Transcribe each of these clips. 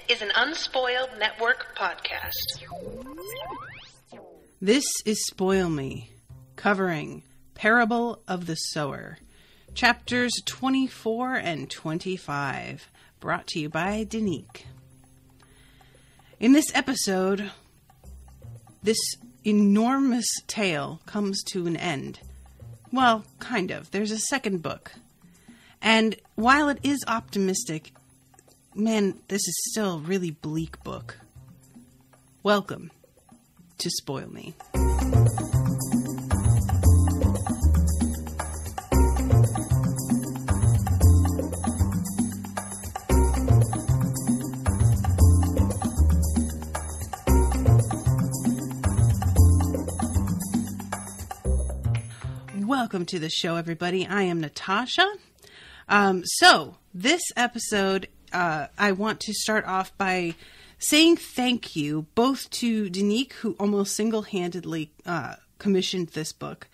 is an Unspoiled Network podcast. This is Spoil Me, covering Parable of the Sower, chapters 24 and 25, brought to you by Denise. In this episode, this enormous tale comes to an end. Well, kind of. There's a second book. And while it is optimistic, man, this is still a really bleak book. Welcome to Spoil Me. Welcome to the show, everybody. I am Natasha. So this episode, I want to start off by saying thank you both to Denise, who almost single-handedly commissioned this book,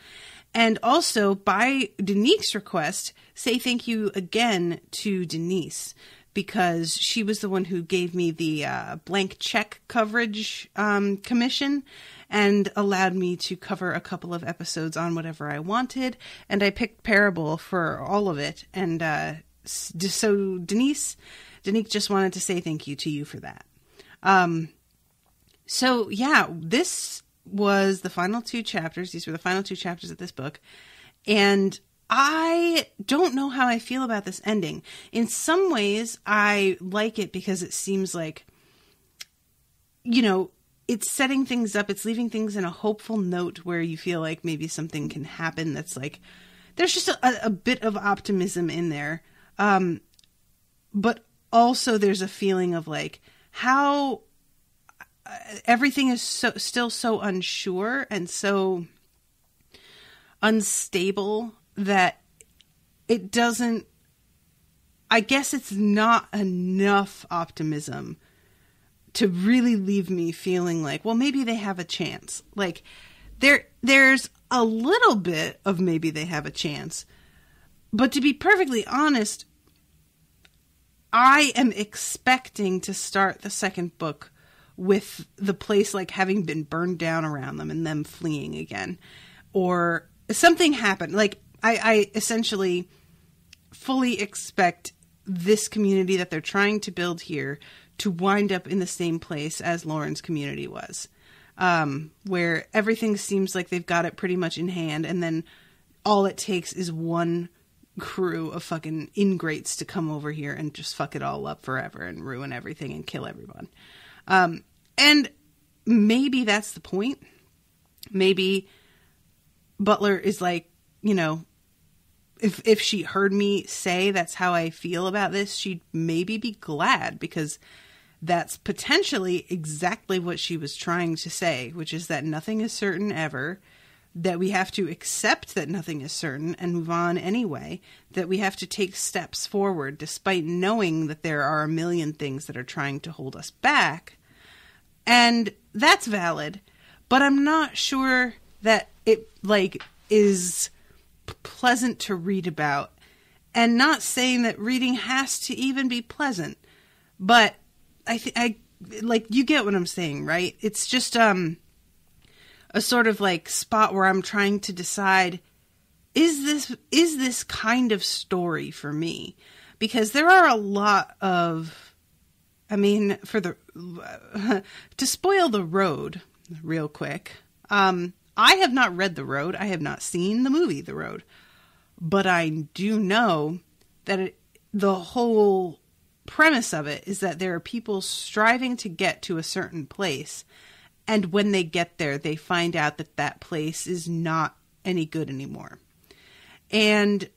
and also by Denise's request, say thank you again to Denise, because she was the one who gave me the blank check coverage commission and allowed me to cover a couple of episodes on whatever I wanted, and I picked Parable for all of it, and so Denise just wanted to say thank you to you for that. So yeah, this was the final two chapters. These were the final two chapters of this book. And I don't know how I feel about this ending. In some ways, I like it because it seems like, you know, it's setting things up. It's leaving things in a hopeful note where you feel like maybe something can happen that's like, there's just a bit of optimism in there. But also there's a feeling of like how everything is still so unsure and so unstable that it doesn't, I guess it's not enough optimism to really leave me feeling like, well, maybe they have a chance. Like there's a little bit of maybe they have a chance, but to be perfectly honest, I am expecting to start the second book with the place like having been burned down around them and them fleeing again, or something happened. Like I essentially fully expect this community that they're trying to build here to wind up in the same place as Lauren's community was, where everything seems like they've got it pretty much in hand, and then all it takes is one crew of fucking ingrates to come over here and just fuck it all up forever and ruin everything and kill everyone. And maybe that's the point. Maybe Butler is like, you know, if she heard me say that's how I feel about this, she'd maybe be glad, because that's potentially exactly what she was trying to say, which is that nothing is certain ever, that we have to accept that nothing is certain and move on anyway, that we have to take steps forward despite knowing that there are a million things that are trying to hold us back. And that's valid, but I'm not sure that it like is pleasant to read about, and not saying that reading has to even be pleasant, but I like, you get what I'm saying, right? It's just a sort of like spot where I'm trying to decide, is this kind of story for me? Because there are a lot of, I mean, for the to spoil the road real quick, I have not read The Road. I have not seen the movie The Road, but I do know that the whole premise of it is that there are people striving to get to a certain place, and when they get there, they find out that that place is not any good anymore. And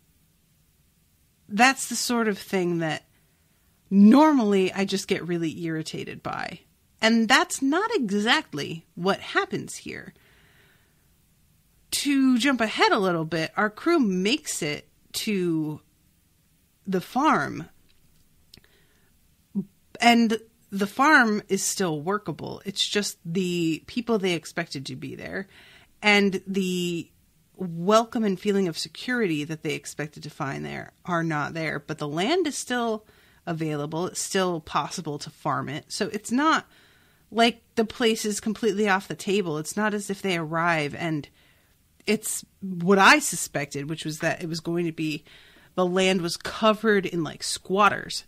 that's the sort of thing that normally I just get really irritated by. And that's not exactly what happens here. To jump ahead a little bit, our crew makes it to the farm, and the farm is still workable. It's just the people they expected to be there, and the welcome and feeling of security that they expected to find there are not there. But the land is still available. It's still possible to farm it. So it's not like the place is completely off the table. It's not as if they arrive and it's what I suspected, which was that it was going to be the land was covered in like squatters.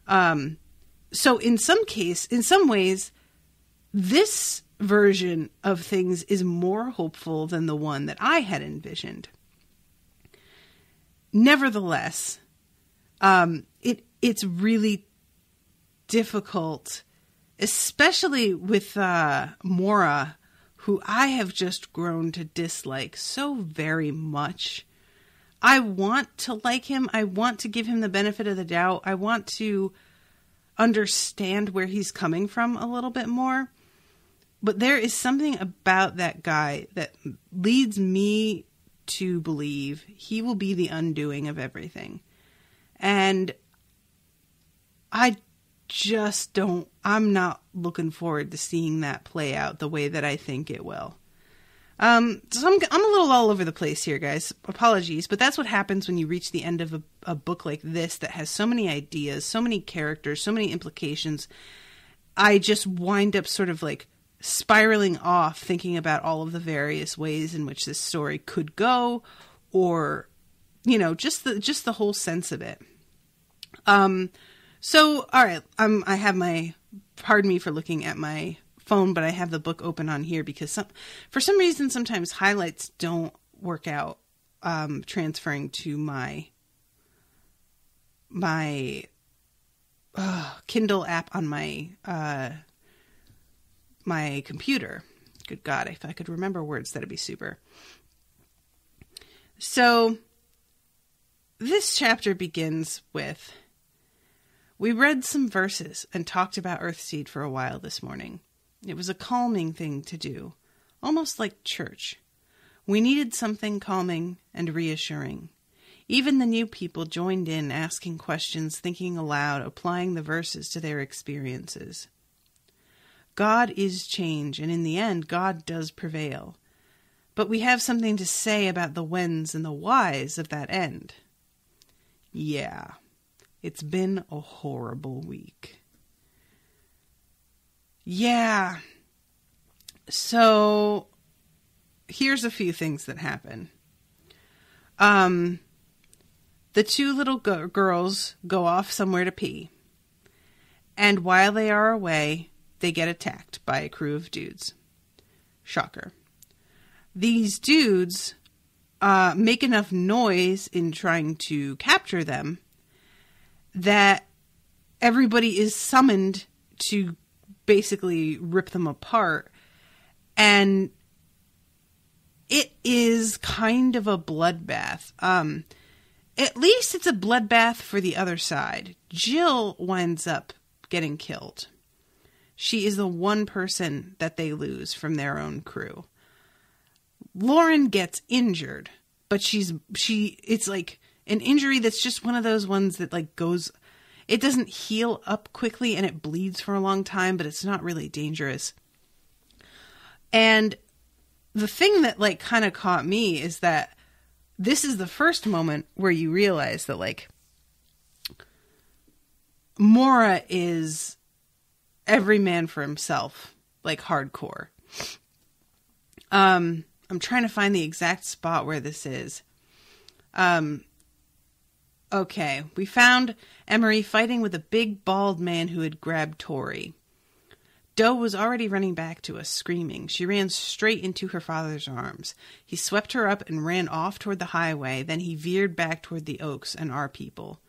So in some ways, this version of things is more hopeful than the one that I had envisioned. Nevertheless, it's really difficult, especially with Mora, who I have just grown to dislike so very much. I want to like him. I want to give him the benefit of the doubt. I want to understand where he's coming from a little bit more. But there is something about that guy that leads me to believe he will be the undoing of everything. And I'm not looking forward to seeing that play out the way that I think it will. So I'm a little all over the place here, guys. Apologies, but that's what happens when you reach the end of a book like this that has so many ideas, so many characters, so many implications. I just wind up sort of like spiraling off, thinking about all of the various ways in which this story could go, or, you know, just the whole sense of it. So, all right, I have pardon me for looking at my phone, but I have the book open on here because for some reason, sometimes highlights don't work out, transferring to my Kindle app on my computer. Good God, if I could remember words, that'd be super. So this chapter begins with, we read some verses and talked about Earthseed for a while this morning. It was a calming thing to do, almost like church. We needed something calming and reassuring. Even the new people joined in, asking questions, thinking aloud, applying the verses to their experiences. God is change, and in the end, God does prevail. But we have something to say about the whens and the whys of that end. Yeah, it's been a horrible week. Yeah. So, here's a few things that happen. The two little girls go off somewhere to pee. And while they are away, they get attacked by a crew of dudes. Shocker. These dudes make enough noise in trying to capture them that everybody is summoned to basically rip them apart. And it is kind of a bloodbath. At least it's a bloodbath for the other side. Jill winds up getting killed. She is the one person that they lose from their own crew. Lauren gets injured, but it's like an injury that's just one of those ones that like goes, it doesn't heal up quickly and it bleeds for a long time, but it's not really dangerous. And the thing that like kind of caught me is that this is the first moment where you realize that like Mora is every man for himself, like hardcore. I'm trying to find the exact spot where this is. Okay, we found Emery fighting with a big bald man who had grabbed Tori. Doe was already running back to us, screaming. She ran straight into her father's arms. He swept her up and ran off toward the highway. Then he veered back toward the Oaks and our people.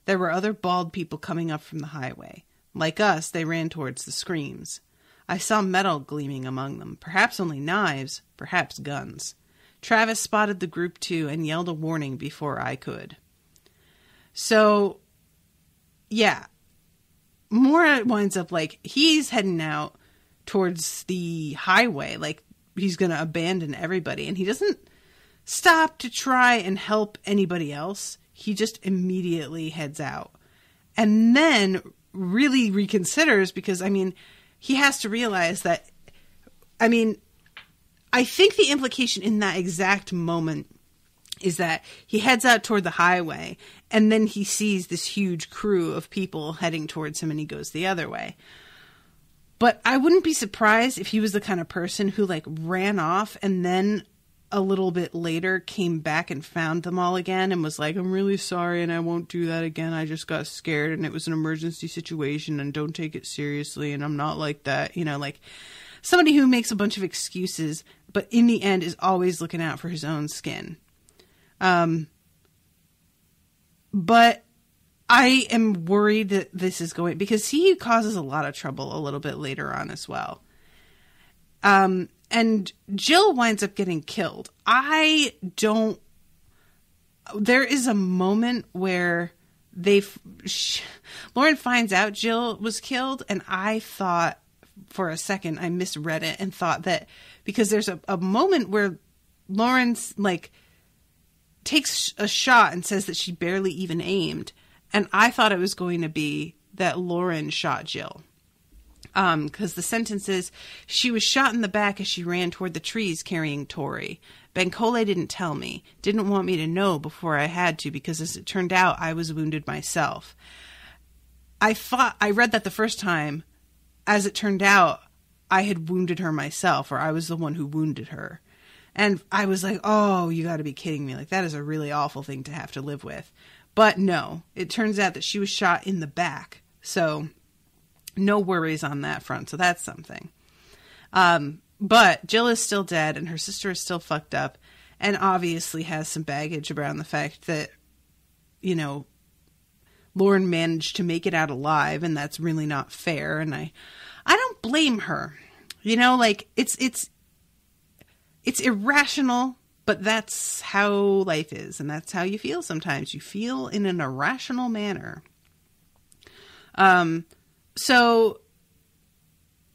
There were other bald people coming up from the highway. Like us, they ran towards the screams. I saw metal gleaming among them. Perhaps only knives, perhaps guns. Travis spotted the group too and yelled a warning before I could. So, yeah. Mora winds up like, he's heading out towards the highway, like he's going to abandon everybody. And he doesn't stop to try and help anybody else. He just immediately heads out. And then really reconsiders because, I mean, he has to realize that, I mean, I think the implication in that exact moment is that he heads out toward the highway, and then he sees this huge crew of people heading towards him, and he goes the other way. But I wouldn't be surprised if he was the kind of person who, like, ran off and then a little bit later came back and found them all again and was like, I'm really sorry and I won't do that again. I just got scared and it was an emergency situation and don't take it seriously and I'm not like that. You know, like somebody who makes a bunch of excuses, but in the end is always looking out for his own skin. But I am worried that this is going, because he causes a lot of trouble a little bit later on as well. And Jill winds up getting killed. There is a moment where Lauren finds out Jill was killed, and I thought for a second, I misread it and thought that, because there's a moment where Lauren's like takes a shot and says that she barely even aimed. And I thought it was going to be that Lauren shot Jill. Because the sentence is, she was shot in the back as she ran toward the trees carrying Tori. Bankole didn't tell me, didn't want me to know before I had to, because as it turned out, I was wounded myself. I read that the first time. As it turned out, I had wounded her myself, or I was the one who wounded her. And I was like, oh, you got to be kidding me. Like, that is a really awful thing to have to live with. But no, it turns out that she was shot in the back. So no worries on that front. So that's something. But Jill is still dead and her sister is still fucked up and obviously has some baggage around the fact that, you know, Lauren managed to make it out alive and that's really not fair. And I don't blame her. You know, like it's irrational, but that's how life is. And that's how you feel sometimes. You feel in an irrational manner. So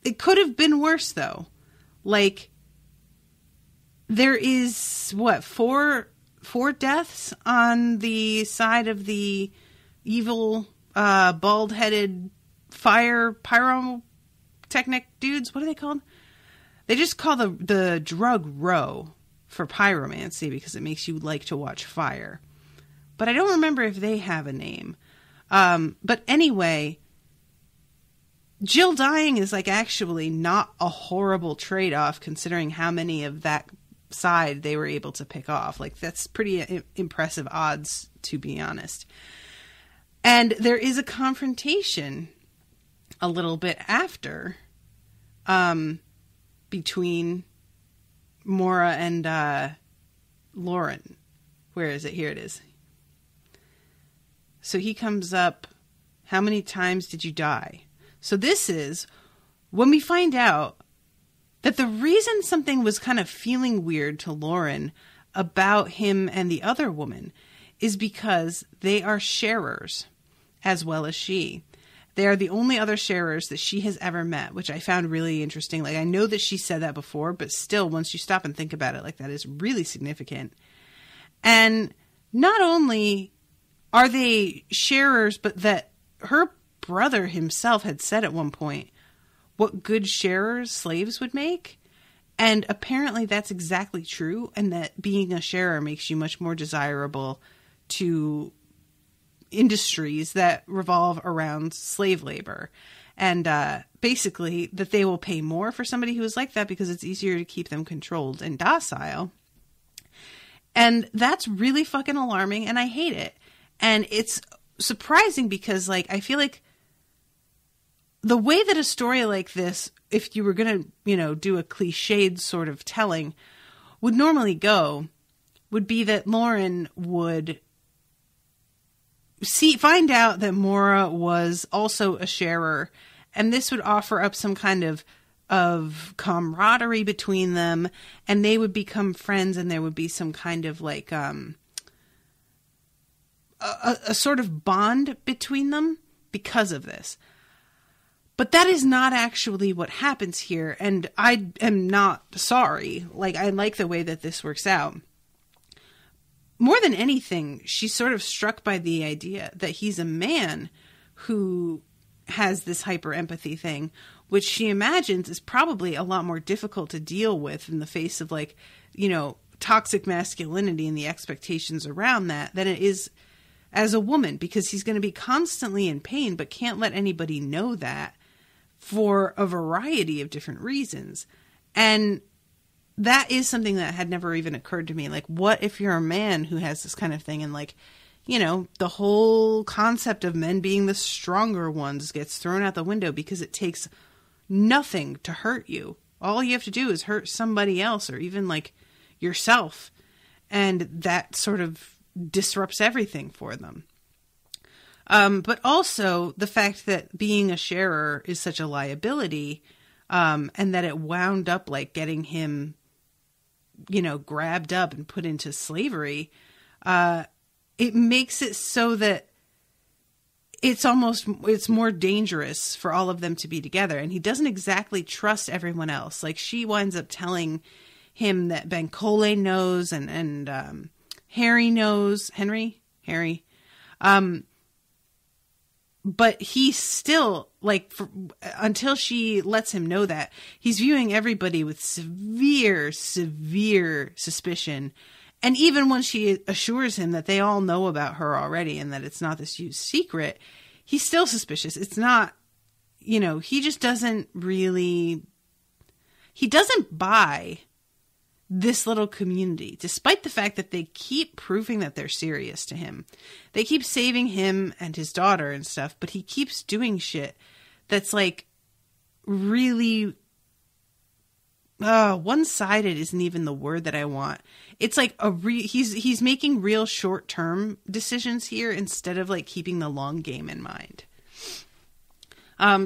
it could have been worse though. Like there is four deaths on the side of the evil, bald-headed pyrotechnic dudes. What are they called? They just call the drug row for pyromancy because it makes you like to watch fire. But I don't remember if they have a name. But anyway, Jill dying is like actually not a horrible trade-off considering how many of that side they were able to pick off. Like that's pretty impressive odds, to be honest. And there is a confrontation a little bit after between Maura and Lauren. Where is it? Here it is. So he comes up, how many times did you die? So this is when we find out that the reason something was kind of feeling weird to Lauren about him and the other woman is because they are sharers as well as she. They are the only other sharers that she has ever met, which I found really interesting. Like, I know that she said that before, but still, once you stop and think about it, like, that is really significant. And not only are they sharers, but that her brother himself had said at one point what good sharers slaves would make. And apparently that's exactly true. And that being a sharer makes you much more desirable to industries that revolve around slave labor. And basically that they will pay more for somebody who is like that because it's easier to keep them controlled and docile. And that's really fucking alarming. And I hate it. And it's surprising because, like, I feel like the way that a story like this, if you were going to, you know, do a cliched sort of telling, would normally go, would be that Lauren would find out that Maura was also a sharer, and this would offer up some kind of camaraderie between them, and they would become friends, and there would be some kind of like a sort of bond between them because of this. But that is not actually what happens here, and I am not sorry. Like, I like the way that this works out. More than anything, she's sort of struck by the idea that he's a man who has this hyper empathy thing, which she imagines is probably a lot more difficult to deal with in the face of, like, you know, toxic masculinity and the expectations around that than it is as a woman, because he's going to be constantly in pain but can't let anybody know that for a variety of different reasons. And that is something that had never even occurred to me. Like, what if you're a man who has this kind of thing, and like, you know, the whole concept of men being the stronger ones gets thrown out the window because it takes nothing to hurt you. All you have to do is hurt somebody else, or even like yourself. And that sort of disrupts everything for them. But also the fact that being a sharer is such a liability, and that it wound up like getting him, you know, grabbed up and put into slavery. It makes it so that it's more dangerous for all of them to be together. And he doesn't exactly trust everyone else. Like, she winds up telling him that Bankole knows and Harry knows, Harry. But he's still like, until she lets him know that, he's viewing everybody with severe suspicion. And even when she assures him that they all know about her already and that it's not this huge secret, he's still suspicious. It's not, you know, he just doesn't buy this little community, despite the fact that they keep proving that they're serious to him. They keep saving him and his daughter and stuff, but he keeps doing shit that's like really one-sided isn't even the word that I want. It's like he's making real short-term decisions here instead of like keeping the long game in mind.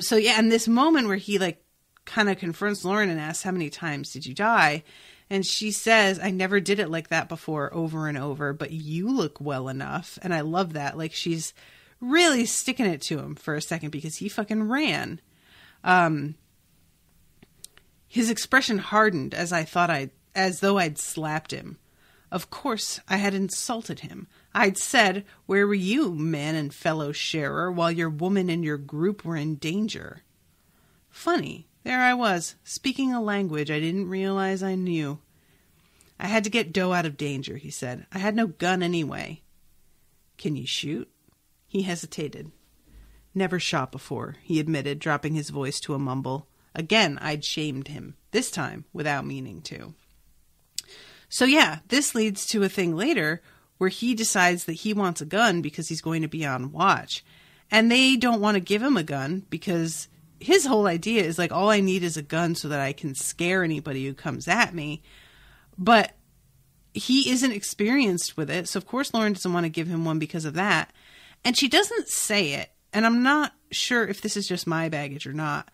So yeah, and this moment where he like kind of confronts Lauren and asks, how many times did you die? And she says, I never did it like that before, over and over, but you look well enough. And I love that. Like, she's really sticking it to him for a second because he fucking ran. His expression hardened as though I'd slapped him. Of course, I had insulted him. I'd said, where were you, man and fellow sharer, while your woman and your group were in danger? Funny. There I was, speaking a language I didn't realize I knew. I had to get Doe out of danger, he said. I had no gun anyway. Can you shoot? He hesitated. Never shot before, he admitted, dropping his voice to a mumble. Again, I'd shamed him, this time without meaning to. So yeah, this leads to a thing later where he decides that he wants a gun because he's going to be on watch. And they don't want to give him a gun because his whole idea is like, all I need is a gun so that I can scare anybody who comes at me. But he isn't experienced with it. So of course Lauren doesn't want to give him one because of that. And she doesn't say it. And I'm not sure if this is just my baggage or not.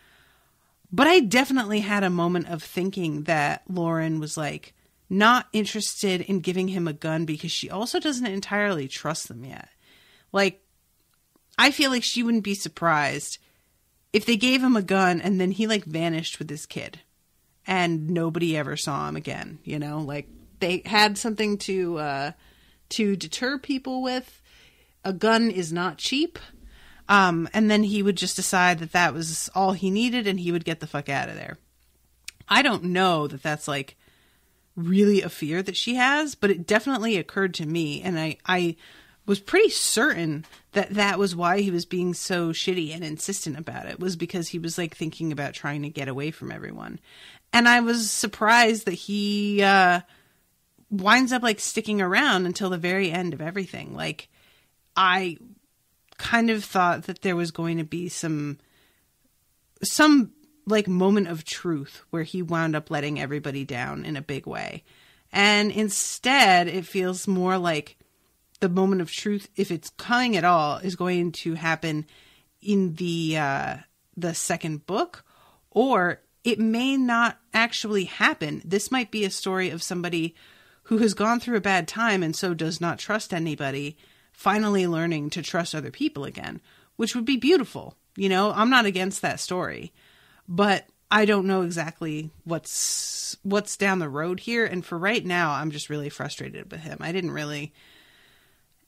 But I definitely had a moment of thinking that Lauren was like not interested in giving him a gun because she also doesn't entirely trust them yet. Like, I feel like she wouldn't be surprised if they gave him a gun and then he like vanished with his kid and nobody ever saw him again, you know, like they had something to deter people with. A gun is not cheap. And then he would just decide that that was all he needed and he would get the fuck out of there. I don't know that that's like really a fear that she has, but it definitely occurred to me. And I was pretty certain that that was why he was being so shitty and insistent about it, was because he was like thinking about trying to get away from everyone. And I was surprised that he winds up like sticking around until the very end of everything. Like, I kind of thought that there was going to be some like moment of truth where he wound up letting everybody down in a big way. And instead it feels more like the moment of truth, if it's coming at all, is going to happen in the second book, or it may not actually happen. This might be a story of somebody who has gone through a bad time and so does not trust anybody, finally learning to trust other people again, which would be beautiful. You know, I'm not against that story, but I don't know exactly what's down the road here. And for right now, I'm just really frustrated with him.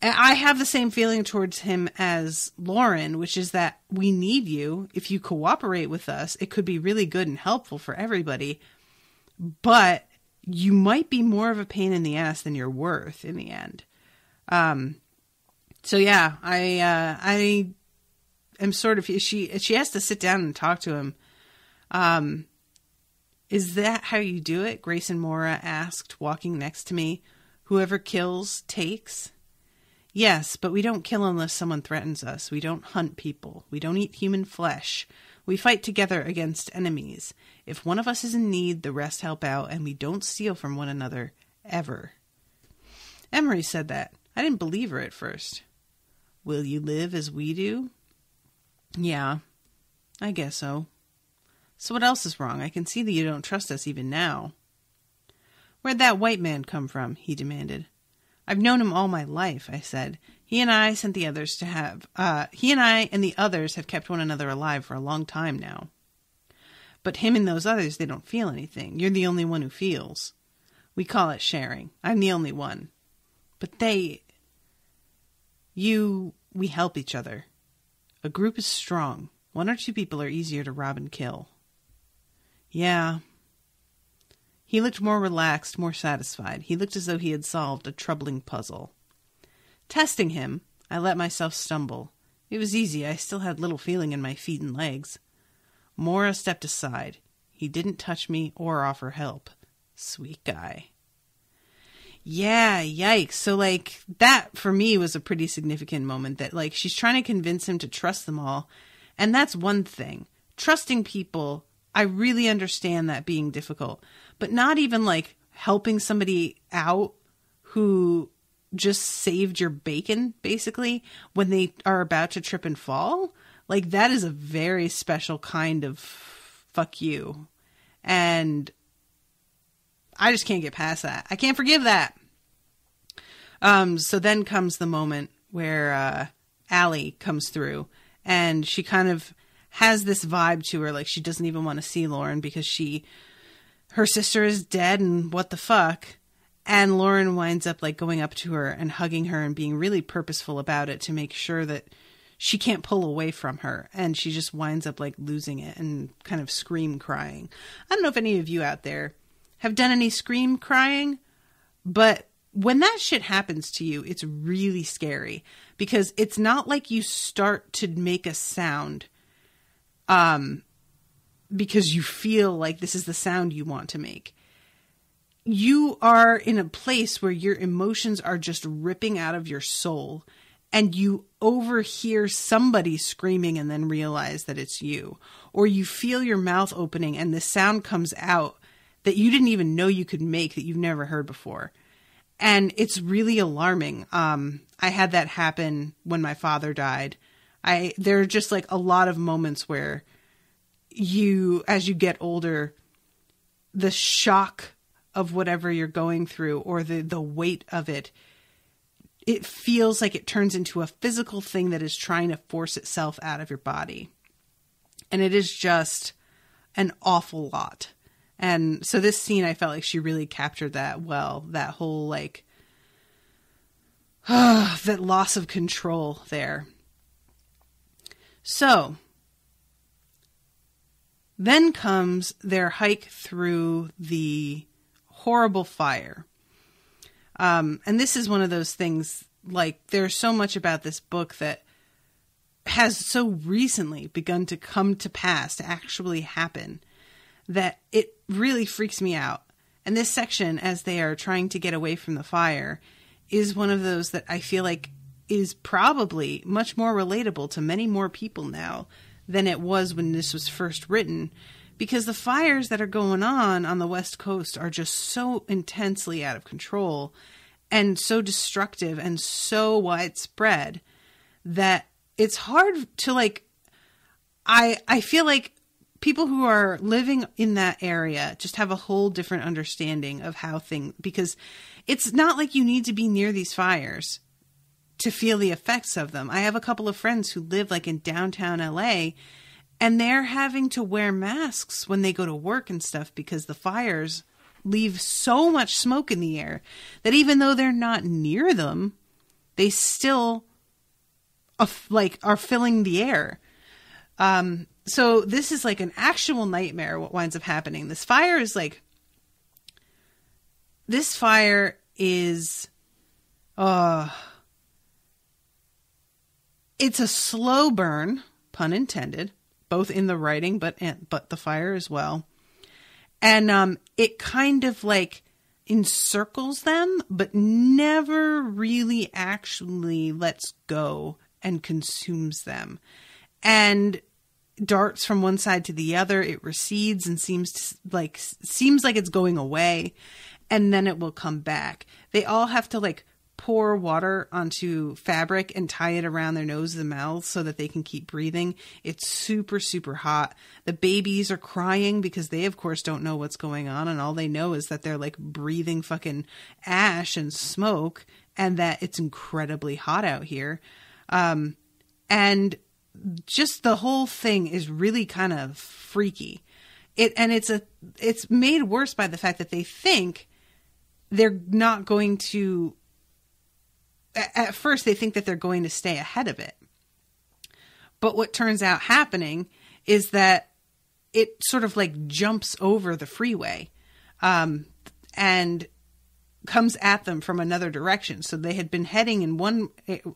I have the same feeling towards him as Lauren, which is that we need you. If you cooperate with us, it could be really good and helpful for everybody. But you might be more of a pain in the ass than you're worth in the end. So yeah, I am sort of, she has to sit down and talk to him. Is that how you do it? Grayson Mora asked, walking next to me. Whoever kills, takes? Yes, but we don't kill unless someone threatens us. We don't hunt people. We don't eat human flesh. We fight together against enemies. If one of us is in need, the rest help out, and we don't steal from one another, ever. Emery said that. I didn't believe her at first. Will you live as we do? Yeah, I guess so. So what else is wrong? I can see that you don't trust us even now. Where'd that white man come from? He demanded. I've known him all my life, I said. He and I and the others have kept one another alive for a long time now. But him and those others, they don't feel anything. You're the only one who feels. We call it sharing. I'm the only one. But we help each other. A group is strong. 1 or 2 people are easier to rob and kill. Yeah. He looked more relaxed, more satisfied. He looked as though he had solved a troubling puzzle. Testing him, I let myself stumble. It was easy. I still had little feeling in my feet and legs. Mora stepped aside. He didn't touch me or offer help. Sweet guy. Yeah, yikes. So, that for me was a pretty significant moment that, she's trying to convince him to trust them all. And that's one thing. Trusting people, I really understand that being difficult. But not even, helping somebody out who just saved your bacon, basically, when they are about to trip and fall. That is a very special kind of fuck you. And I just can't get past that. I can't forgive that. So then comes the moment where Allie comes through, and she kind of has this vibe to her, she doesn't even want to see Lauren because her sister is dead and what the fuck. And Lauren winds up going up to her and hugging her and being really purposeful about it to make sure that she can't pull away from her. And she just winds up losing it and kind of scream crying. I don't know if any of you out there have done any scream crying, but when that shit happens to you, it's really scary because it's not like you start to make a sound because you feel like this is the sound you want to make. You are in a place where your emotions are just ripping out of your soul, and you overhear somebody screaming and then realize that it's you. Or you feel your mouth opening and the sound comes out that you didn't even know you could make, that you've never heard before. And it's really alarming. I had that happen when my father died. There are just a lot of moments where as you get older, the shock of whatever you're going through or the weight of it, it feels like it turns into a physical thing that is trying to force itself out of your body. And it is just an awful lot. And so this scene, I felt like she really captured that well, that whole that loss of control there. So then comes their hike through the horrible fire. And this is one of those things, there's so much about this book that has so recently begun to come to pass, to actually happen, that it really freaks me out. And this section, as they are trying to get away from the fire, is one of those that I feel like is probably much more relatable to many more people now than it was when this was first written, because the fires that are going on the West Coast are just so intensely out of control and so destructive and so widespread that it's hard to I feel like people who are living in that area just have a whole different understanding of how because it's not like you need to be near these fires to feel the effects of them. I have a couple of friends who live in downtown LA, and they're having to wear masks when they go to work and stuff because the fires leave so much smoke in the air that even though they're not near them, they still are filling the air. So this is an actual nightmare what winds up happening. This fire is this fire is, it's a slow burn, pun intended, both in the writing, but the fire as well. And it kind of like encircles them, but never really actually lets go and consumes them. And darts from one side to the other. It recedes and seems like it's going away, and then it will come back. They all have to like pour water onto fabric and tie it around their noses and mouths so that they can keep breathing. It's super, super hot. The babies are crying because they, of course, don't know what's going on. And all they know is that they're like breathing fucking ash and smoke and that it's incredibly hot out here. And just the whole thing is really kind of freaky. It's made worse by the fact that they think they're not going to. At first, they think that they're going to stay ahead of it. But what turns out happening is that it sort of like jumps over the freeway and comes at them from another direction. So they had been heading in one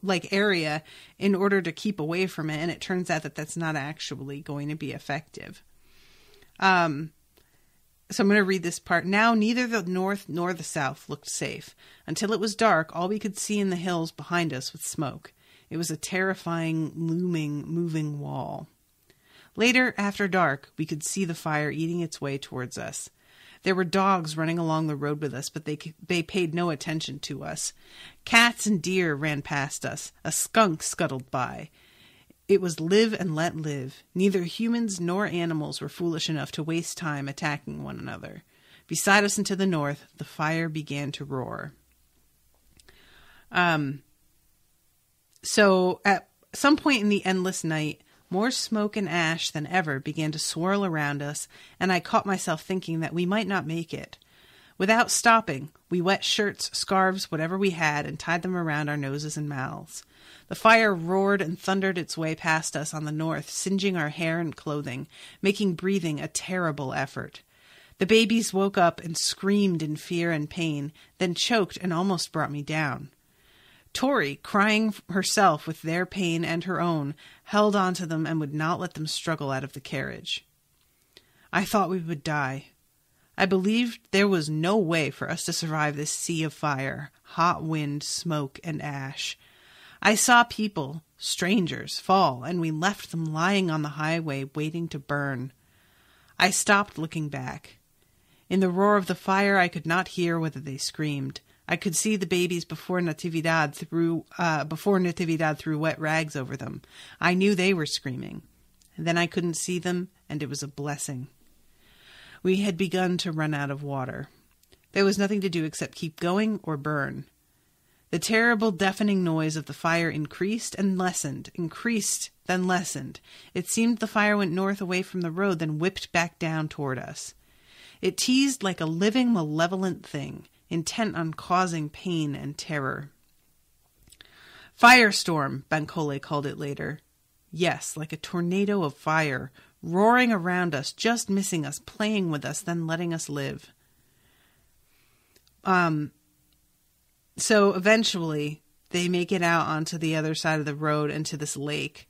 like area in order to keep away from it. And it turns out that that's not actually going to be effective. So I'm going to read this part. Now, neither the north nor the south looked safe. Until it was dark, all we could see in the hills behind us was smoke. It was a terrifying, looming, moving wall. Later, after dark, we could see the fire eating its way towards us. There were dogs running along the road with us, but they paid no attention to us. Cats and deer ran past us. A skunk scuttled by. It was live and let live. Neither humans nor animals were foolish enough to waste time attacking one another. Beside us and to the north, the fire began to roar. So at some point in the endless night, more smoke and ash than ever began to swirl around us, and I caught myself thinking that we might not make it. Without stopping, we wet shirts, scarves, whatever we had, and tied them around our noses and mouths. The fire roared and thundered its way past us on the north, singeing our hair and clothing, making breathing a terrible effort. The babies woke up and screamed in fear and pain, then choked and almost brought me down. Tori, crying herself with their pain and her own, held on to them and would not let them struggle out of the carriage. I thought we would die. I believed there was no way for us to survive this sea of fire, hot wind, smoke, and ash. I saw people, strangers, fall, and we left them lying on the highway waiting to burn. I stopped looking back. In the roar of the fire, I could not hear whether they screamed. I could see the babies before Natividad threw wet rags over them. I knew they were screaming. And then I couldn't see them, and it was a blessing. We had begun to run out of water. There was nothing to do except keep going or burn. The terrible, deafening noise of the fire increased and lessened, increased, then lessened. It seemed the fire went north away from the road, then whipped back down toward us. It teased like a living, malevolent thing, intent on causing pain and terror. Firestorm, Bancole called it later. Yes, like a tornado of fire, roaring around us, just missing us, playing with us, then letting us live. So eventually they make it out onto the other side of the road into this lake,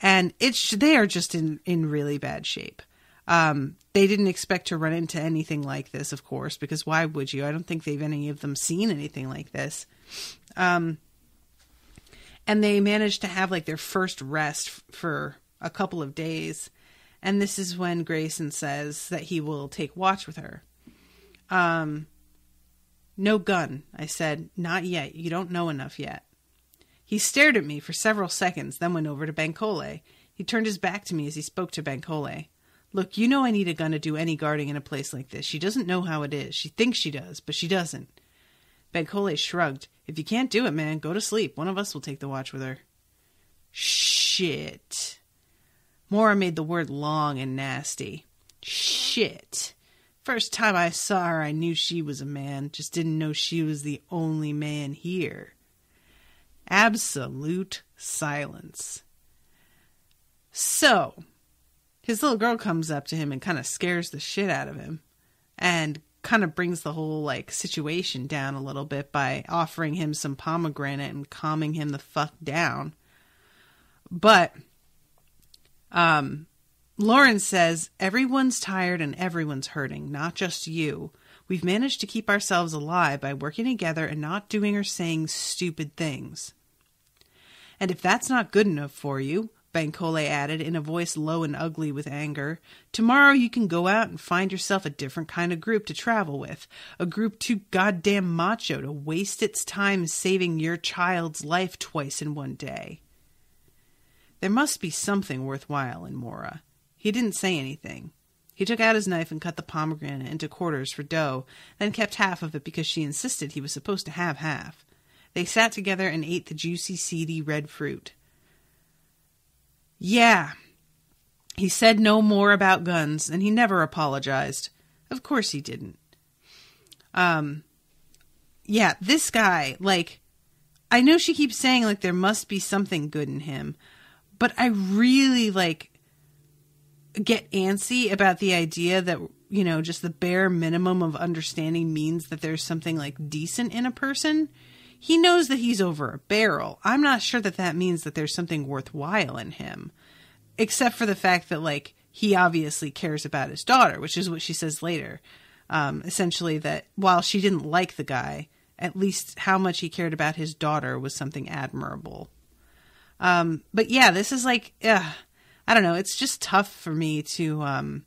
and they are just in really bad shape. They didn't expect to run into anything like this, of course, because why would you? I don't think any of them seen anything like this. And they managed to have like their first rest for a couple of days. And this is when Grayson says that he will take watch with her. No gun, I said. Not yet. You don't know enough yet. He stared at me for several seconds, then went over to Bancole. He turned his back to me as he spoke to Bancole. Look, you know I need a gun to do any guarding in a place like this. She doesn't know how it is. She thinks she does, but she doesn't. Bancole shrugged. If you can't do it, man, go to sleep. One of us will take the watch with her. Shit. Maura made the word long and nasty. Shit. First time I saw her, I knew she was a man. Just didn't know she was the only man here. Absolute silence. So, his little girl comes up to him and kind of scares the shit out of him. And kind of brings the whole like situation down a little bit by offering him some pomegranate and calming him the fuck down. But Lauren says, everyone's tired and everyone's hurting, not just you. We've managed to keep ourselves alive by working together and not doing or saying stupid things. And if that's not good enough for you, Bankole added in a voice low and ugly with anger, tomorrow you can go out and find yourself a different kind of group to travel with. A group too goddamn macho to waste its time saving your child's life twice in one day. There must be something worthwhile in Mora. He didn't say anything. He took out his knife and cut the pomegranate into quarters for dough, then kept half of it because she insisted he was supposed to have half. They sat together and ate the juicy, seedy red fruit. Yeah, he said no more about guns, and he never apologized. Of course he didn't. Yeah, this guy, like, I know she keeps saying, like, there must be something good in him, but I really, like, get antsy about the idea that, you know, just the bare minimum of understanding means that there's something, like, decent in a person. He knows that he's over a barrel. I'm not sure that that means that there's something worthwhile in him. Except for the fact that, like, he obviously cares about his daughter, which is what she says later. Essentially that while she didn't like the guy, at least how much he cared about his daughter was something admirable. But yeah, this is like, I don't know. It's just tough for me to, but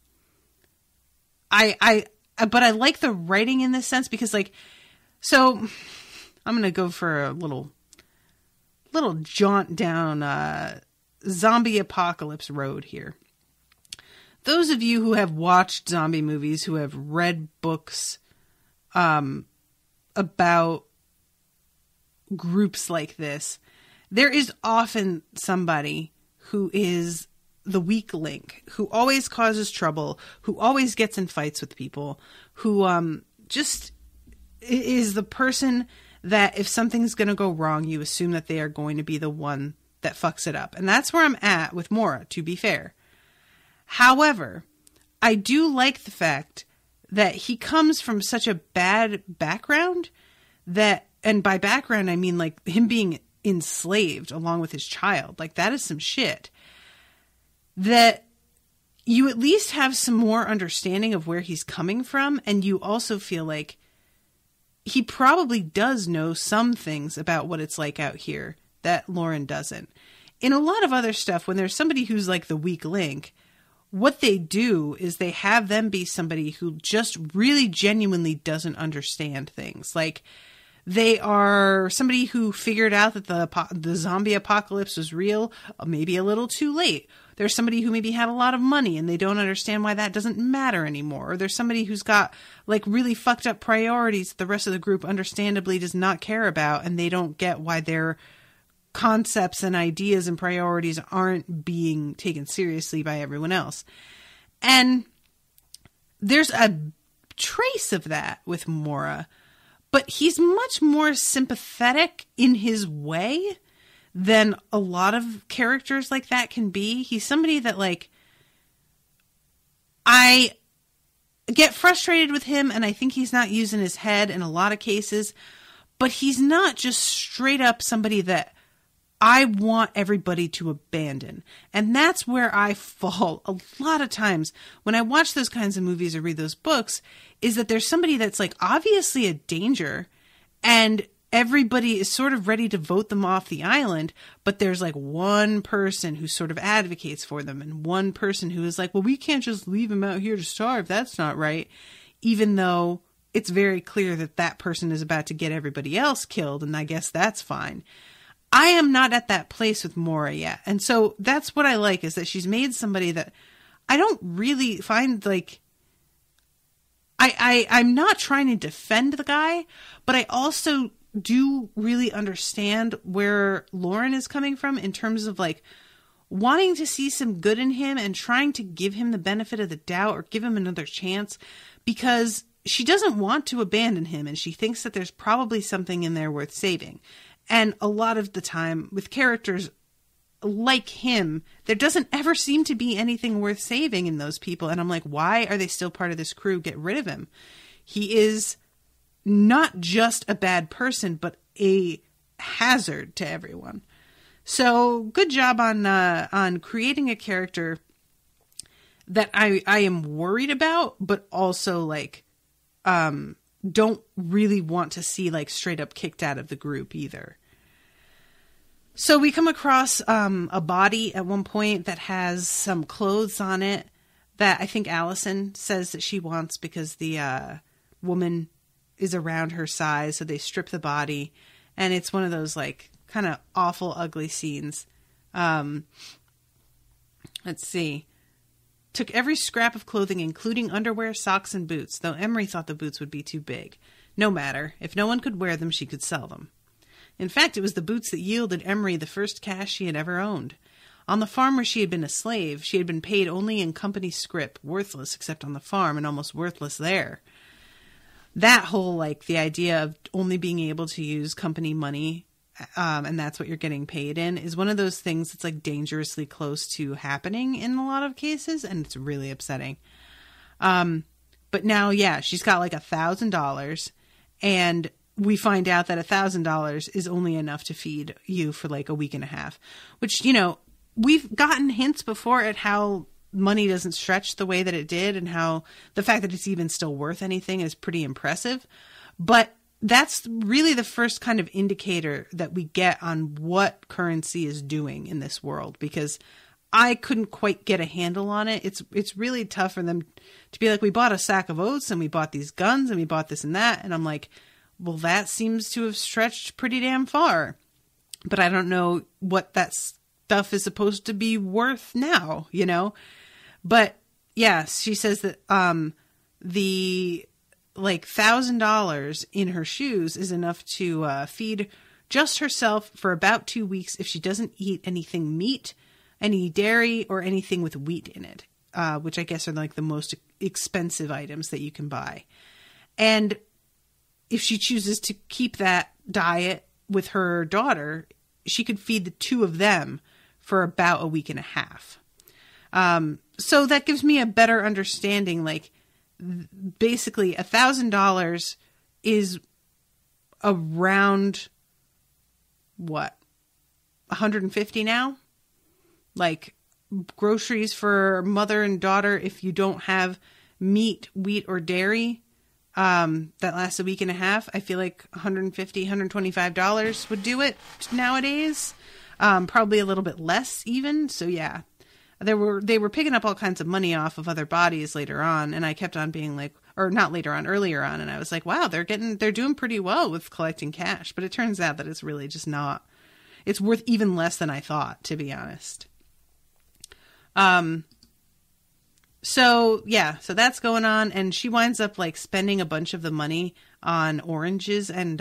I like the writing in this sense because, like, so I'm going to go for a little jaunt down, zombie apocalypse road here. Those of you who have watched zombie movies, who have read books, about groups like this, there is often somebody who is the weak link, who always causes trouble, who always gets in fights with people, who just is the person that if something's going to go wrong, you assume that they are going to be the one that fucks it up. And that's where I'm at with Mora, to be fair. However, I do like the fact that he comes from such a bad background that, and by background, I mean like him being enslaved along with his child. Like that is some shit. That you at least have some more understanding of where he's coming from. And you also feel like he probably does know some things about what it's like out here that Lauren doesn't. In a lot of other stuff, when there's somebody who's like the weak link, what they do is they have them be somebody who just really genuinely doesn't understand things. Like they are somebody who figured out that the zombie apocalypse was real, maybe a little too late. There's somebody who maybe had a lot of money and they don't understand why that doesn't matter anymore. Or there's somebody who's got like really fucked up priorities that the rest of the group understandably does not care about, and they don't get why their concepts and ideas and priorities aren't being taken seriously by everyone else. And there's a trace of that with Mora, but he's much more sympathetic in his way than a lot of characters like that can be. He's somebody that, like, I get frustrated with him, and I think he's not using his head in a lot of cases, but he's not just straight up somebody that I want everybody to abandon. And that's where I fall a lot of times when I watch those kinds of movies or read those books, is that there's somebody that's like obviously a danger and everybody is sort of ready to vote them off the island, but there's like one person who sort of advocates for them and one person who is like, well, we can't just leave him out here to starve. That's not right. Even though it's very clear that that person is about to get everybody else killed, and I guess that's fine. I am not at that place with Mora yet. And so that's what I like, is that she's made somebody that I don't really find like, I'm not trying to defend the guy, but I also do really understand where Lauren is coming from in terms of like wanting to see some good in him and trying to give him the benefit of the doubt or give him another chance, because she doesn't want to abandon him and she thinks that there's probably something in there worth saving. And a lot of the time with characters like him, there doesn't ever seem to be anything worth saving in those people. And I'm like, why are they still part of this crew? Get rid of him. he is not just a bad person, but a hazard to everyone. So good job on creating a character that I am worried about, but also like don't really want to see like straight up kicked out of the group either. So we come across a body at one point that has some clothes on it that I think Allison says that she wants because the woman is around her size. So they strip the body, and it's one of those like kind of awful, ugly scenes. Let's see. Took every scrap of clothing, including underwear, socks, and boots, though Emery thought the boots would be too big. No matter. If no one could wear them, she could sell them. In fact, it was the boots that yielded Emery the first cash she had ever owned. On the farm where she had been a slave, she had been paid only in company scrip, worthless except on the farm and almost worthless there. That whole, like, the idea of only being able to use company money, and that's what you're getting paid in, is one of those things that's, like, dangerously close to happening in a lot of cases, and it's really upsetting. But now, yeah, she's got, like, $1,000, and we find out that $1,000 is only enough to feed you for, like, a week and a half, which, you know, we've gotten hints before at how money doesn't stretch the way that it did, and how the fact that it's even still worth anything is pretty impressive. But that's really the first kind of indicator that we get on what currency is doing in this world, because I couldn't quite get a handle on it. It's really tough for them to be like, we bought a sack of oats and we bought these guns and we bought this and that. And I'm like, well, that seems to have stretched pretty damn far, but I don't know what that stuff is supposed to be worth now, you know? But yeah, she says that, the like $1,000 in her shoes is enough to feed just herself for about 2 weeks if she doesn't eat anything meat, any dairy, or anything with wheat in it, which I guess are like the most expensive items that you can buy. And if she chooses to keep that diet with her daughter, she could feed the two of them for about a week and a half. So that gives me a better understanding, like, basically $1,000 is around what, 150 now? Like groceries for mother and daughter, if you don't have meat, wheat, or dairy, that lasts a week and a half. I feel like $150, $125 would do it nowadays. Probably a little bit less even. So yeah. They were picking up all kinds of money off of other bodies later on, and I kept on being like, or not later on, earlier on, and I was like, wow, they're doing pretty well with collecting cash. But it turns out that it's really just not. It's worth even less than I thought, to be honest. So yeah, so that's going on, and she winds up like spending a bunch of the money on oranges and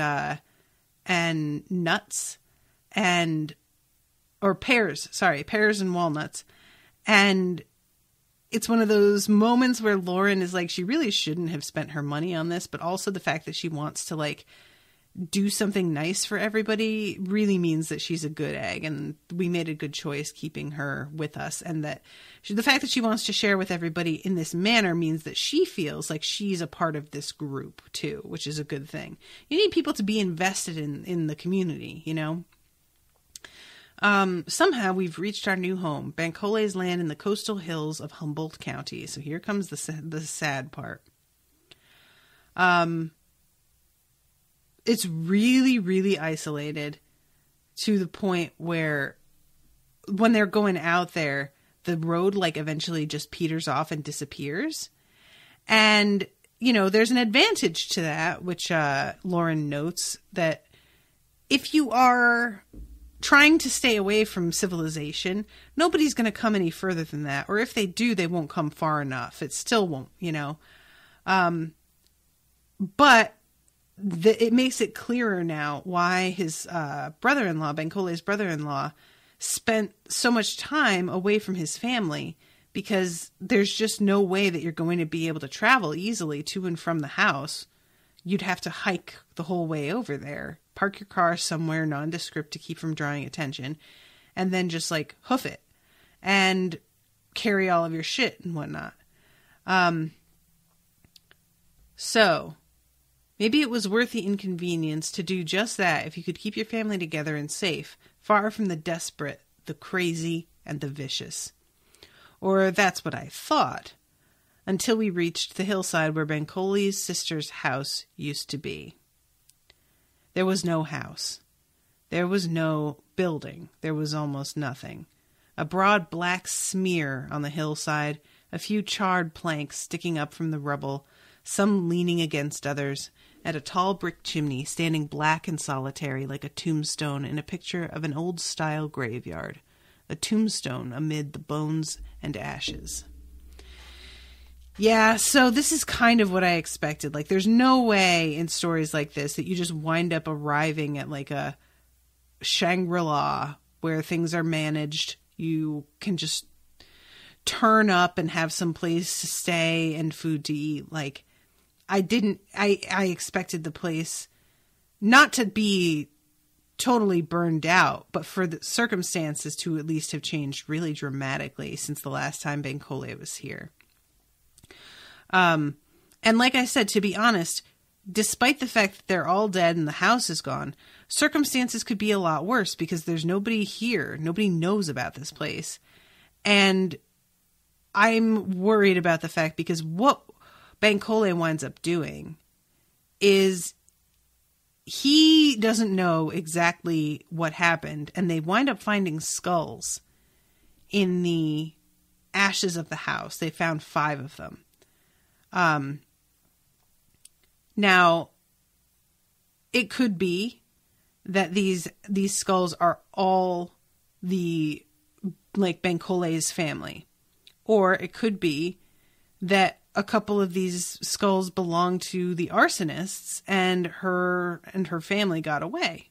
nuts or pears and walnuts. And it's one of those moments where Lauren is like, she really shouldn't have spent her money on this, but also the fact that she wants to like do something nice for everybody really means that she's a good egg, and we made a good choice keeping her with us. And that the fact that she wants to share with everybody in this manner means that she feels like she's a part of this group too, which is a good thing. You need people to be invested in the community, you know? Somehow we've reached our new home, Bancole's land in the coastal hills of Humboldt County. So here comes the sad part. It's really, really isolated to the point where when they're going out there, the road like eventually just peters off and disappears. And, you know, there's an advantage to that, which Lauren notes, that if you are trying to stay away from civilization, nobody's going to come any further than that. Or if they do, they won't come far enough. It still won't, you know. But it makes it clearer now why his brother-in-law, Bancole's brother-in-law, spent so much time away from his family, because there's just no way that you're going to be able to travel easily to and from the house. You'd have to hike the whole way over there, park your car somewhere nondescript to keep from drawing attention, and then just like hoof it and carry all of your shit and whatnot. So, maybe it was worth the inconvenience to do just that if you could keep your family together and safe, far from the desperate, the crazy, and the vicious. Or that's what I thought, until we reached the hillside where Bencolli's sister's house used to be. There was no house. There was no building. There was almost nothing. A broad black smear on the hillside, a few charred planks sticking up from the rubble, some leaning against others, and a tall brick chimney standing black and solitary like a tombstone in a picture of an old-style graveyard, a tombstone amid the bones and ashes. Yeah, so this is kind of what I expected. Like, there's no way in stories like this that you just wind up arriving at like a Shangri-La where things are managed. You can just turn up and have some place to stay and food to eat. Like, I expected the place not to be totally burned out, but for the circumstances to at least have changed really dramatically since the last time Bencolli was here. And like I said, to be honest, despite the fact that they're all dead and the house is gone, circumstances could be a lot worse because there's nobody here. Nobody knows about this place. And I'm worried about the fact because what Bencolli winds up doing is he doesn't know exactly what happened, and they wind up finding skulls in the ashes of the house. They found 5 of them. Now, it could be that these skulls are all the, like, Bencolli's family. Or it could be that a couple of these skulls belong to the arsonists and her family got away.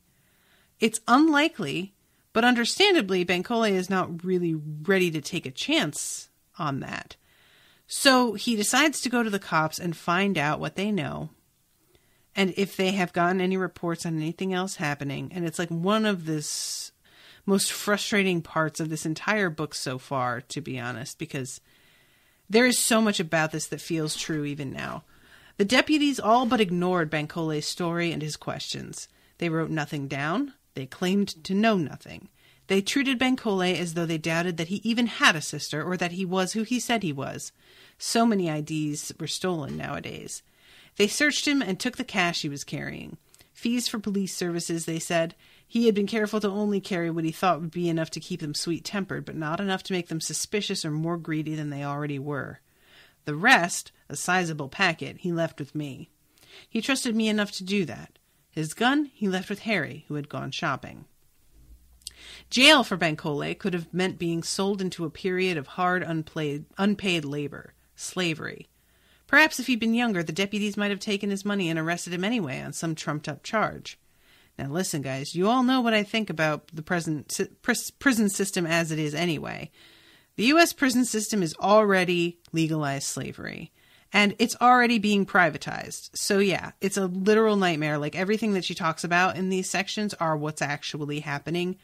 It's unlikely, but understandably, Bencolli is not really ready to take a chance on that. So he decides to go to the cops and find out what they know and if they have gotten any reports on anything else happening. And it's like one of the most frustrating parts of this entire book so far, to be honest, because there is so much about this that feels true even now. The deputies all but ignored Bencolli's story and his questions. They wrote nothing down. They claimed to know nothing. They treated Bencolli as though they doubted that he even had a sister or that he was who he said he was. So many IDs were stolen nowadays. They searched him and took the cash he was carrying. Fees for police services, they said. He had been careful to only carry what he thought would be enough to keep them sweet-tempered, but not enough to make them suspicious or more greedy than they already were. The rest, a sizable packet, he left with me. He trusted me enough to do that. His gun he left with Harry, who had gone shopping. Jail for Bencolli could have meant being sold into a period of hard, unpaid labor, slavery. Perhaps if he'd been younger, the deputies might have taken his money and arrested him anyway on some trumped-up charge. Now listen, guys, you all know what I think about the present prison system as it is anyway. The U.S. prison system is already legalized slavery, and it's already being privatized. So yeah, it's a literal nightmare. Like, everything that she talks about in these sections are what's actually happening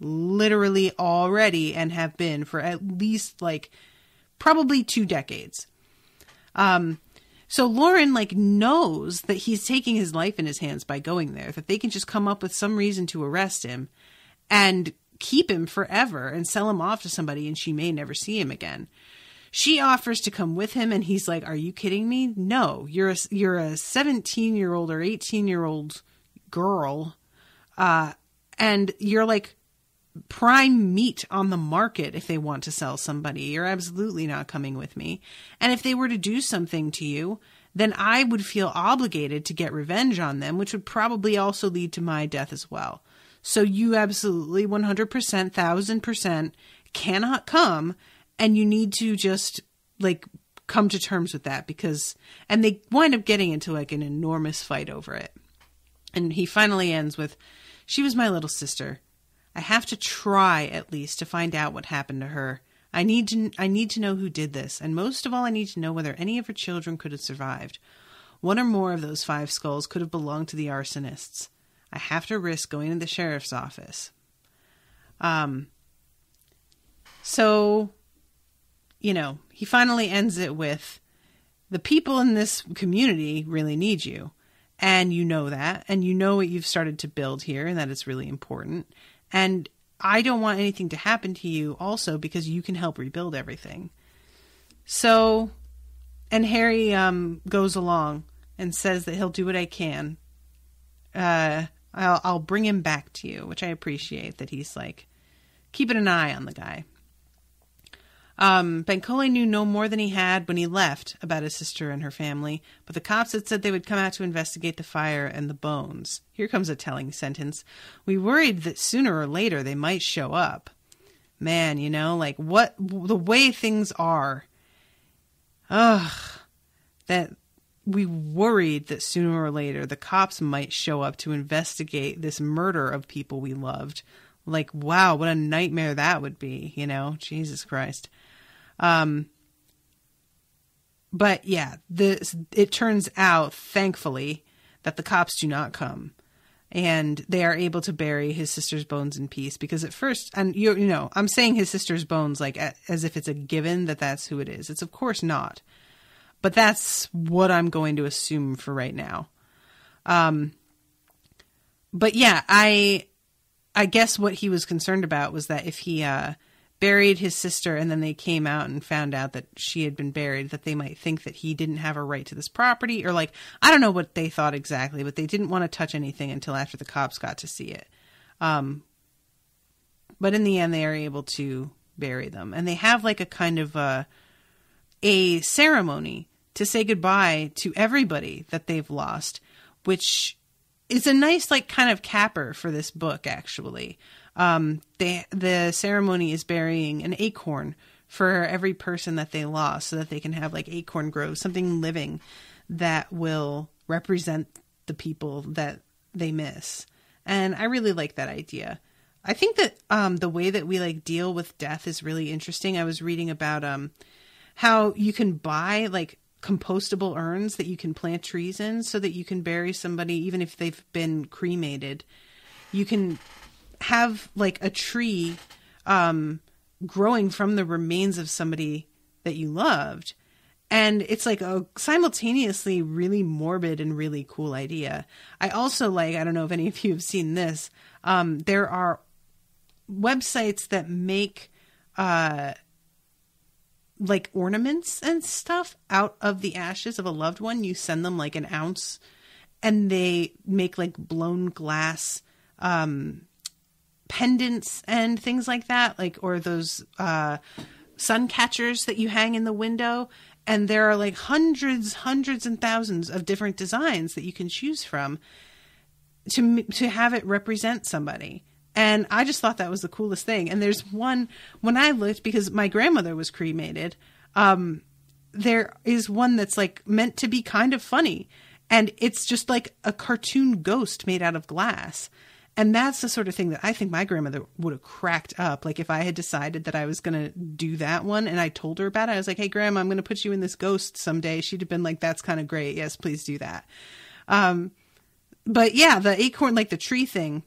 literally already and have been for at least, like, probably 2 decades. So Lauren, like, knows that he's taking his life in his hands by going there, that they can just come up with some reason to arrest him and keep him forever and sell him off to somebody, and she may never see him again. She offers to come with him, and he's like, "Are you kidding me? No, you're a 17-year-old or 18-year-old girl, and you're like prime meat on the market if they want to sell somebody. You're absolutely not coming with me. And if they were to do something to you, then I would feel obligated to get revenge on them, which would probably also lead to my death as well. So you absolutely 100%, 1000% cannot come, and you need to just, like, come to terms with that and they wind up getting into, like, an enormous fight over it. And he finally ends with, "She was my little sister. I have to try, at least, to find out what happened to her. I need to know who did this, and most of all, I need to know whether any of her children could have survived. One or more of those 5 skulls could have belonged to the arsonists. I have to risk going to the sheriff's office." So, you know, he finally ends it with, the people in this community really need you. And you know that. And you know what you've started to build here and that it's really important. And I don't want anything to happen to you also because you can help rebuild everything. So, and Harry goes along and says that he'll do what I can. I'll bring him back to you, which I appreciate that he's like keeping an eye on the guy. Bankole knew no more than he had when he left about his sister and her family, but the cops had said they would come out to investigate the fire and the bones. Here comes a telling sentence. We worried that sooner or later they might show up. Man, you know, like the way things are. That we worried that sooner or later the cops might show up to investigate this murder of people we loved. Like, wow, what a nightmare that would be, you know? Jesus Christ. But yeah, it turns out, thankfully, that the cops do not come. And they are able to bury his sister's bones in peace. Because at first, and you know, I'm saying his sister's bones like as if it's a given that that's who it is. It's of course not. But that's what I'm going to assume for right now. But yeah, I guess what he was concerned about was that if he buried his sister and then they came out and found out that she had been buried, that they might think that he didn't have a right to this property, or like, I don't know what they thought exactly, but they didn't want to touch anything until after the cops got to see it. But in the end, they are able to bury them. And they have like a kind of a ceremony to say goodbye to everybody that they've lost, which is a nice like kind of capper for this book, actually. The ceremony is burying an acorn for every person that they lost so that they can have like acorn groves, something living that will represent the people that they miss. And I really like that idea. I think that the way that we like deal with death is really interesting. I was reading about how you can buy like compostable urns that you can plant trees in so that you can bury somebody even if they've been cremated. You can have like a tree growing from the remains of somebody that you loved. And it's like a simultaneously really morbid and really cool idea. I also like, I don't know if any of you have seen this. There are websites that make like ornaments and stuff out of the ashes of a loved one. You send them like an ounce and they make like blown glass pendants and things like that, like, or those sun catchers that you hang in the window. And there are like hundreds and thousands of different designs that you can choose from to have it represent somebody. And I just thought that was the coolest thing. And there's one, when I looked, because my grandmother was cremated, there is one that's like meant to be kind of funny. And it's just like a cartoon ghost made out of glass. And that's the sort of thing that I think my grandmother would have cracked up. Like if I had decided that I was going to do that one and I told her about it, I was like, hey, Grandma, I'm going to put you in this ghost someday. She'd have been like, that's kind of great. Yes, please do that. But yeah, the acorn, like the tree thing,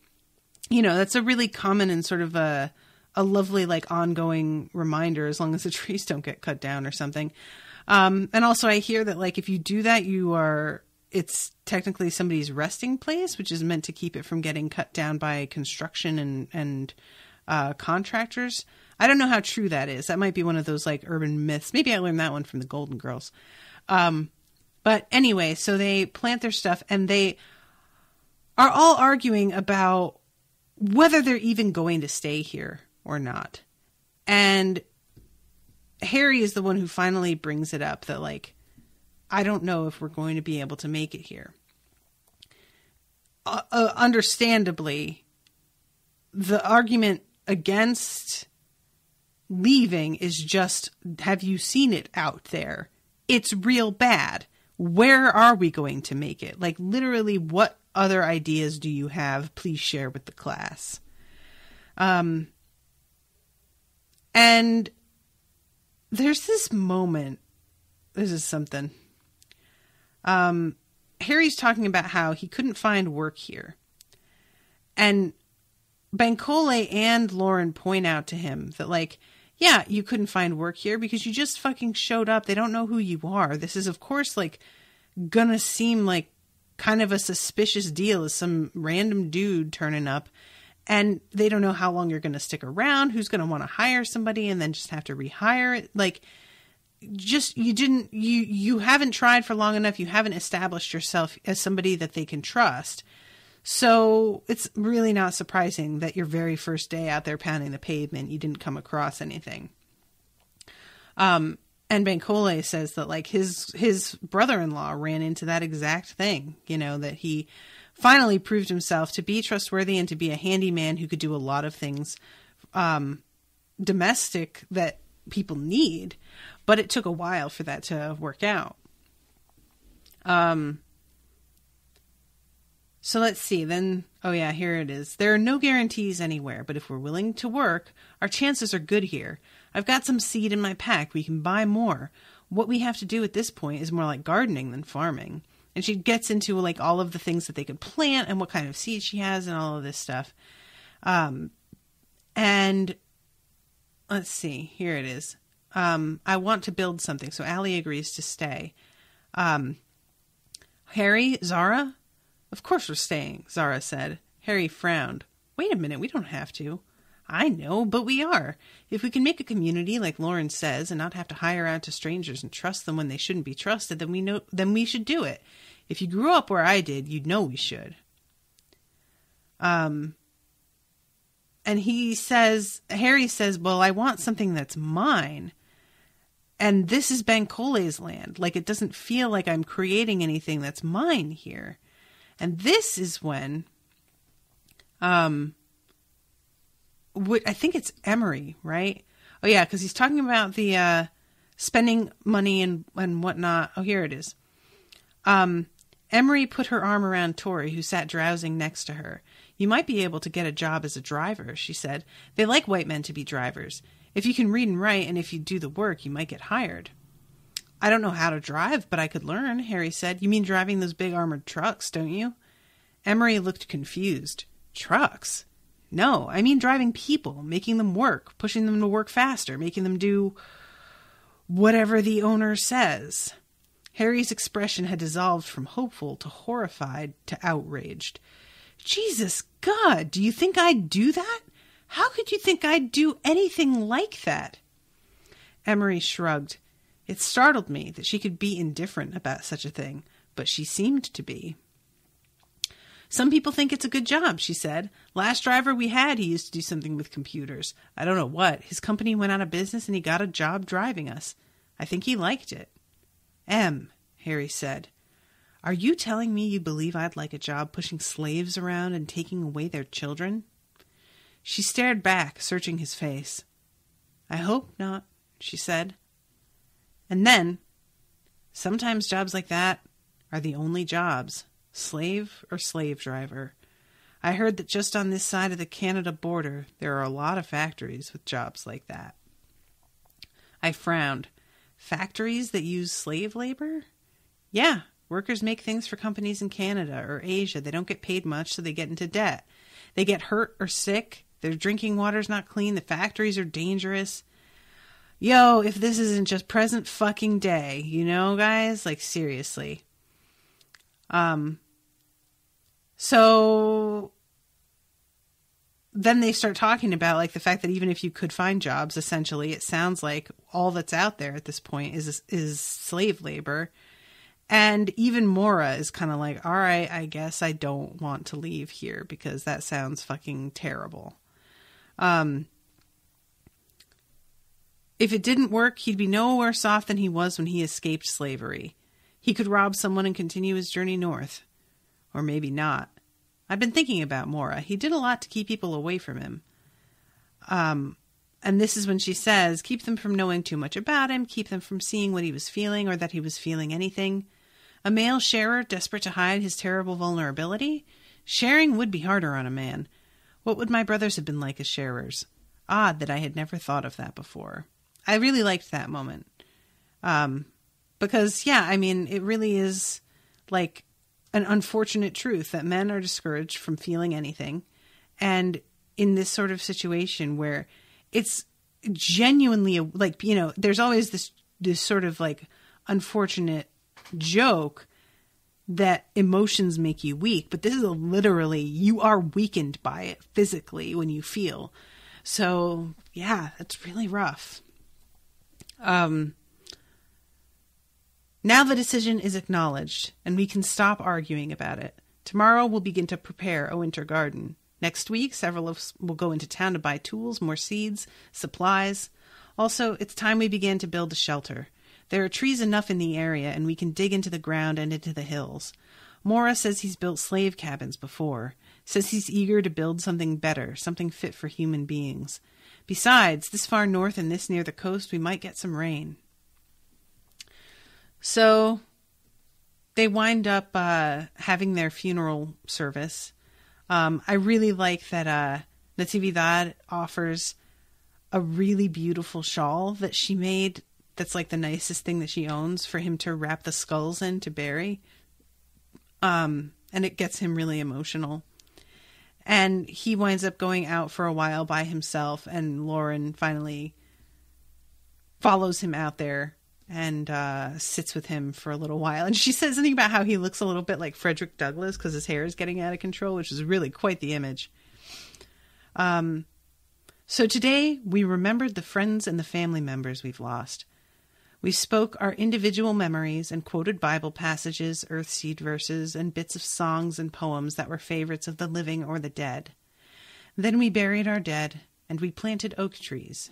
you know, that's a really common and sort of a lovely, like ongoing reminder as long as the trees don't get cut down or something. And also I hear that like, if you do that, it's technically somebody's resting place, which is meant to keep it from getting cut down by construction and contractors. I don't know how true that is. That might be one of those like urban myths. Maybe I learned that one from the Golden Girls. But anyway, so they plant their stuff and they are all arguing about whether they're even going to stay here or not. And Harry is the one who finally brings it up that like, I don't know if we're going to be able to make it here. Understandably, the argument against leaving is just, have you seen it out there? It's real bad. Where are we going to make it? Like literally, what other ideas do you have? Please share with the class. And there's this moment. This is something. Harry's talking about how he couldn't find work here. And Bankole and Lauren point out to him that, like, yeah, you couldn't find work here because you just fucking showed up. They don't know who you are. This is, of course, like, gonna seem like kind of a suspicious deal as some random dude turning up, and they don't know how long you're gonna stick around, who's gonna want to hire somebody and then just have to rehire it. Like, just, you haven't tried for long enough. You haven't established yourself as somebody that they can trust. So it's really not surprising that your very first day out there pounding the pavement, you didn't come across anything. And Bankole says that, like, his brother-in-law ran into that exact thing, you know, that he finally proved himself to be trustworthy and to be a handyman who could do a lot of things domestic that people need, but it took a while for that to work out. So let's see, then, oh yeah, here it is. There are no guarantees anywhere, but if we're willing to work, our chances are good here. I've got some seed in my pack. We can buy more. What we have to do at this point is more like gardening than farming. And she gets into, like, all of the things that they could plant and what kind of seed she has and all of this stuff. And let's see, here it is. I want to build something. So Allie agrees to stay. Harry, Zara? Of course we're staying, Zara said. Harry frowned. Wait a minute, we don't have to. I know, but we are. If we can make a community like Lauren says and not have to hire out to strangers and trust them when they shouldn't be trusted, then we should do it. If you grew up where I did, you'd know we should. And Harry says, well, I want something that's mine. And this is Bankole's land. Like, it doesn't feel like I'm creating anything that's mine here. And this is when, I think it's Emery, right? Oh yeah, because he's talking about the spending money and whatnot. Oh, here it is. Emery put her arm around Tori, who sat drowsing next to her. You might be able to get a job as a driver, she said. They like white men to be drivers. If you can read and write and if you do the work, you might get hired. I don't know how to drive, but I could learn, Harry said. You mean driving those big armored trucks, don't you? Emery looked confused. Trucks? No, I mean driving people, making them work, pushing them to work faster, making them do whatever the owner says. Harry's expression had dissolved from hopeful to horrified to outraged. Jesus God, do you think I'd do that? How could you think I'd do anything like that? Emery shrugged. It startled me that she could be indifferent about such a thing, but she seemed to be. Some people think it's a good job, she said. Last driver we had, he used to do something with computers. I don't know what. His company went out of business and he got a job driving us. I think he liked it. Harry said, are you telling me you believe I'd like a job pushing slaves around and taking away their children? She stared back, searching his face. I hope not, she said. And then, sometimes jobs like that are the only jobs, slave or slave driver. I heard that just on this side of the Canada border, there are a lot of factories with jobs like that. I frowned. Factories that use slave labor? Yeah, workers make things for companies in Canada or Asia. They don't get paid much, so they get into debt. They get hurt or sick. Their drinking water's not clean. The factories are dangerous. Yo, if this isn't just present fucking day, you know, guys? Like, seriously. So then they start talking about, like, the fact that even if you could find jobs, essentially, it sounds like all that's out there at this point is slave labor. And even Mora is kind of like, all right, I guess I don't want to leave here because that sounds fucking terrible. If it didn't work, he'd be no worse off than he was when he escaped slavery. He could rob someone and continue his journey north. Or maybe not. I've been thinking about Mora. He did a lot to keep people away from him. And this is when she says, keep them from knowing too much about him, keep them from seeing what he was feeling or that he was feeling anything. A male sharer desperate to hide his terrible vulnerability? Sharing would be harder on a man. What would my brothers have been like as sharers? Odd that I had never thought of that before. I really liked that moment. Because, yeah, I mean, it really is like an unfortunate truth that men are discouraged from feeling anything. And in this sort of situation where it's genuinely, like, you know, there's always this sort of like unfortunate joke that emotions make you weak, but this is literally, you are weakened by it physically when you feel. So yeah, that's really rough. Now the decision is acknowledged, and we can stop arguing about it. Tomorrow we'll begin to prepare a winter garden. Next week, several of us will go into town to buy tools, more seeds, supplies. Also, it's time we began to build a shelter. There are trees enough in the area, and we can dig into the ground and into the hills. Mora says he's built slave cabins before. Says he's eager to build something better, something fit for human beings. Besides, this far north and this near the coast, we might get some rain. So they wind up having their funeral service. I really like that Natividad offers a really beautiful shawl that she made that's like the nicest thing that she owns for him to wrap the skulls in to bury. And it gets him really emotional. And he winds up going out for a while by himself, and Lauren finally follows him out there and sits with him for a little while. And she says something about how he looks a little bit like Frederick Douglass because his hair is getting out of control, which is really quite the image. So today we remembered the friends and the family members we've lost. We spoke our individual memories and quoted Bible passages, earthseed verses, and bits of songs and poems that were favorites of the living or the dead. Then we buried our dead, and we planted oak trees.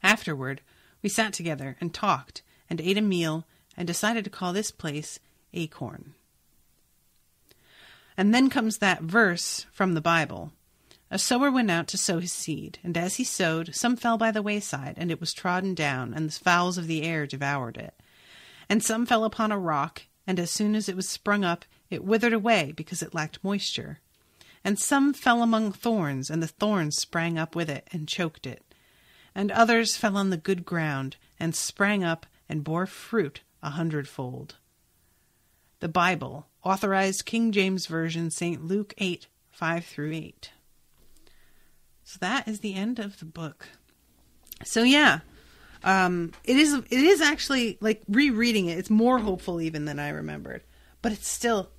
Afterward, we sat together and talked and ate a meal and decided to call this place Acorn. And then comes that verse from the Bible. A sower went out to sow his seed, and as he sowed, some fell by the wayside, and it was trodden down, and the fowls of the air devoured it. And some fell upon a rock, and as soon as it was sprung up, it withered away, because it lacked moisture. And some fell among thorns, and the thorns sprang up with it, and choked it. And others fell on the good ground, and sprang up, and bore fruit 100-fold. The Bible, Authorized King James Version, St. Luke 8, 5-8. So that is the end of the book. So yeah, it is actually, like, rereading it, it's more hopeful even than I remembered, but it's still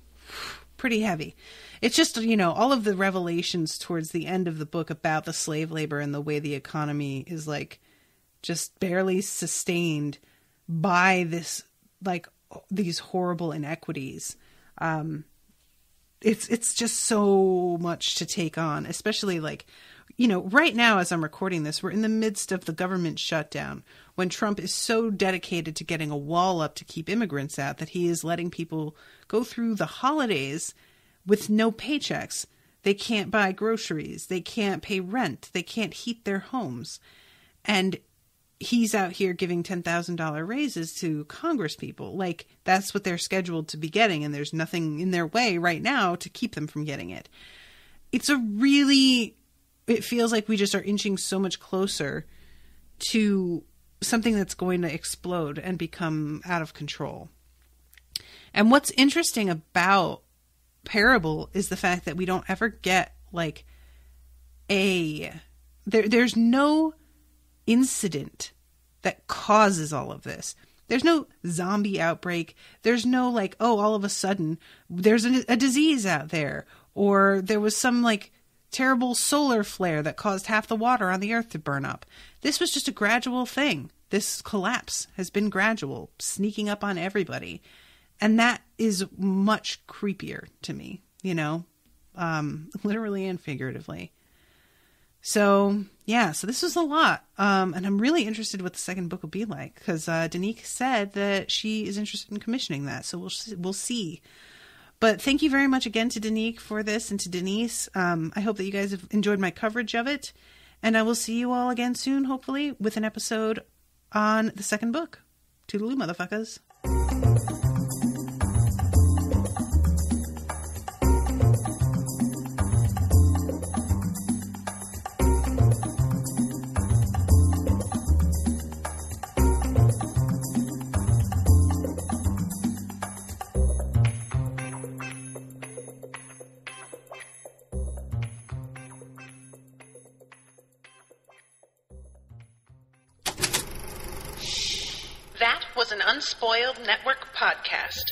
pretty heavy. It's just, you know, all of the revelations towards the end of the book about the slave labor and the way the economy is, like, just barely sustained by this, like, these horrible inequities. It's just so much to take on, especially, like, you know, right now as I'm recording this, we're in the midst of the government shutdown when Trump is so dedicated to getting a wall up to keep immigrants out that he is letting people go through the holidays with no paychecks. They can't buy groceries. They can't pay rent. They can't heat their homes. And he's out here giving $10,000 raises to Congress people. Like, that's what they're scheduled to be getting, and there's nothing in their way right now to keep them from getting it. It feels like we just are inching so much closer to something that's going to explode and become out of control. And what's interesting about Parable is the fact that we don't ever get, like, there's no incident that causes all of this. There's no zombie outbreak. There's no, like, oh, all of a sudden there's a disease out there, or there was some, like, terrible solar flare that caused half the water on the earth to burn up. This was just a gradual thing. This collapse has been gradual, sneaking up on everybody. And that is much creepier to me, you know, literally and figuratively. So, yeah, so this was a lot. And I'm really interested what the second book will be like, because Denise said that she is interested in commissioning that. So we'll see. But thank you very much again to Denise for this, and to Denise. I hope that you guys have enjoyed my coverage of it. And I will see you all again soon, hopefully, with an episode on the second book. Toodaloo, motherfuckers. was an Unspoiled Network podcast.